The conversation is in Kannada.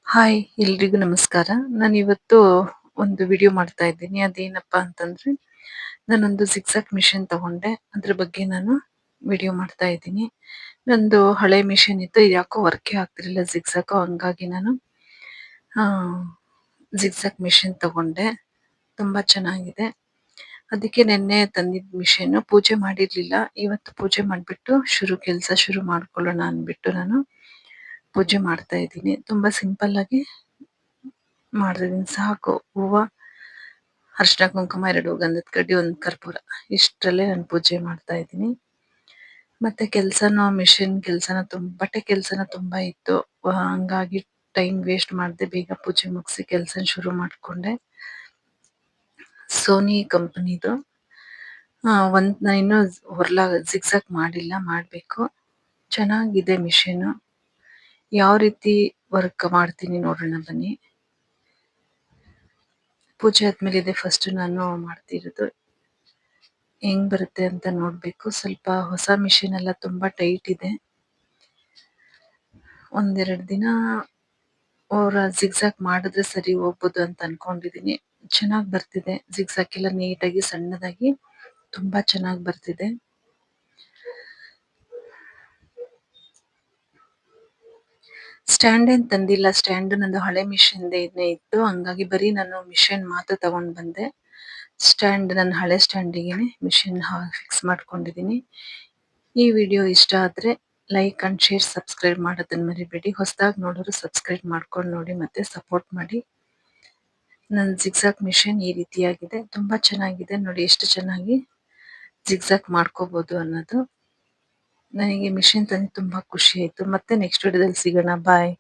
ಹಾಯ್ ಎಲ್ರಿಗೂ ನಮಸ್ಕಾರ. ನಾನಿವತ್ತು ಒಂದು ವಿಡಿಯೋ ಮಾಡ್ತಾ ಇದ್ದೀನಿ. ಅದೇನಪ್ಪಾ ಅಂತಂದ್ರೆ ನಾನೊಂದು ಜಿಗ್‌ಜಾಗ್ ಮಿಷನ್ ತಗೊಂಡೆ. ಅದ್ರ ಬಗ್ಗೆ ನಾನು ವಿಡಿಯೋ ಮಾಡ್ತಾ ಇದ್ದೀನಿ. ನಂದು ಹಳೆ ಮಿಷನ್ ಇತ್ತು, ಇದ್ಯಾಕೋ ವರ್ಕೇ ಆಗ್ತಿರ್ಲಿಲ್ಲ ಜಿಗ್‌ಜಾಗ್. ಹಂಗಾಗಿ ನಾನು ಆ ಜಿಗ್‌ಜಾಗ್ ಮಿಷನ್ ತಗೊಂಡೆ. ತುಂಬಾ ಚೆನ್ನಾಗಿದೆ. ಅದಕ್ಕೆ ನೆನ್ನೆ ತಂದಿದ್ ಮಿಷನ್ ಪೂಜೆ ಮಾಡಿರ್ಲಿಲ್ಲ. ಇವತ್ತು ಪೂಜೆ ಮಾಡ್ಬಿಟ್ಟು ಕೆಲಸ ಶುರು ಮಾಡ್ಕೊಳ್ಳೋಣ ಅಂದ್ಬಿಟ್ಟು ನಾನು ಪೂಜೆ ಮಾಡ್ತಾ ಇದ್ದೀನಿ. ತುಂಬಾ ಸಿಂಪಲ್ ಆಗಿ ಮಾಡಿದೀನಿ. ಸಾಕು ಹೂವ, ಅರಿಶಿನ ಕುಂಕುಮ, 2 ಗಂಧದ ಕಡ್ಡಿ, 1 ಕರ್ಪೂರ, ಇಷ್ಟರಲ್ಲೇ ನಾನು ಪೂಜೆ ಮಾಡ್ತಾ ಇದ್ದೀನಿ. ಮತ್ತೆ ಮಿಷನ್ ಕೆಲ್ಸನ ಬಟ್ಟೆ ಕೆಲ್ಸನ ತುಂಬಾ ಇತ್ತು. ಹಂಗಾಗಿ ಟೈಮ್ ವೇಸ್ಟ್ ಮಾಡದೆ ಬೇಗ ಪೂಜೆ ಮುಗಿಸಿ ಕೆಲ್ಸ ಶುರು ಮಾಡ್ಕೊಂಡೆ. ಸೋನಿ ಕಂಪನಿದು. ನಾನು ಇನ್ನೂ ಜಿಗ್‌ಜಾಗ್ ಮಾಡಿಲ್ಲ, ಮಾಡ್ಬೇಕು. ಚೆನ್ನಾಗಿದೆ ಮಿಷನ್. ಯಾವ ರೀತಿ ವರ್ಕ್ ಮಾಡ್ತೀನಿ ನೋಡೋಣ ಬನ್ನಿ. ಪೂಜೆ ಆದ್ಮೇಲೆ ಇದೆ ಫಸ್ಟ್ ನಾನು ಮಾಡ್ತಿರೋದು. ಹೆಂಗ್ ಬರುತ್ತೆ ಅಂತ ನೋಡ್ಬೇಕು. ಸ್ವಲ್ಪ ಹೊಸ ಮಿಷನ್ ಎಲ್ಲ ತುಂಬಾ ಟೈಟ್ ಇದೆ. ಒಂದೆರಡು ದಿನ ಅವ್ರ ಜಿಗ್‌ಜಾಗ್ ಮಾಡಿದ್ರೆ ಸರಿ ಹೋಗ್ಬೋದು ಅಂತ ಅನ್ಕೊಂಡಿದೀನಿ. ಚೆನ್ನಾಗ್ ಬರ್ತಿದೆ. ಜಿಗ್‌ಜಾಗ್ ಎಲ್ಲ ನೀಟಾಗಿ ಸಣ್ಣದಾಗಿ ತುಂಬಾ ಚೆನ್ನಾಗ್ ಬರ್ತಿದೆ. ಸ್ಟ್ಯಾಂಡ್ ಏನ್ ತಂದಿಲ್ಲ. ಸ್ಟ್ಯಾಂಡ್ ನಂದು ಹಳೆ ಮಿಷನ್ ಇತ್ತು. ಹಂಗಾಗಿ ಬರೀ ನಾನು ಮಿಷನ್ ಮಾತ್ರ ತಗೊಂಡ್ ಬಂದೆ. ಸ್ಟ್ಯಾಂಡ್ ನನ್ನ ಹಳೆ ಸ್ಟ್ಯಾಂಡಿಗೆನೆ ಮಿಷನ್ ಫಿಕ್ಸ್ ಮಾಡ್ಕೊಂಡಿದೀನಿ. ಈ ವಿಡಿಯೋ ಇಷ್ಟ ಆದ್ರೆ ಲೈಕ್ ಅಂಡ್ ಶೇರ್, ಸಬ್ಸ್ಕ್ರೈಬ್ ಮಾಡೋದನ್ನ ಮರಿಬೇಡಿ. ಹೊಸದಾಗಿ ನೋಡೋರು ಸಬ್ಸ್ಕ್ರೈಬ್ ಮಾಡ್ಕೊಂಡು ನೋಡಿ ಮತ್ತೆ ಸಪೋರ್ಟ್ ಮಾಡಿ. ನನ್ನ ಜಿಗ್‌ಜಾಗ್ ಮಿಷನ್ ಈ ರೀತಿಯಾಗಿದೆ. ತುಂಬಾ ಚೆನ್ನಾಗಿದೆ. ನೋಡಿ ಎಷ್ಟು ಚೆನ್ನಾಗಿ ಜಿಗ್‌ಜಾಗ್ ಮಾಡ್ಕೋಬಹುದು ಅನ್ನೋದು. ನನಗೆ ಮಿಷನ್ ತಂದು ತುಂಬಾ ಖುಷಿ ಆಯ್ತು. ಮತ್ತೆ ನೆಕ್ಸ್ಟ್ ವಿಡಿಯೋದಲ್ಲಿ ಸಿಗೋಣ. ಬಾಯ್.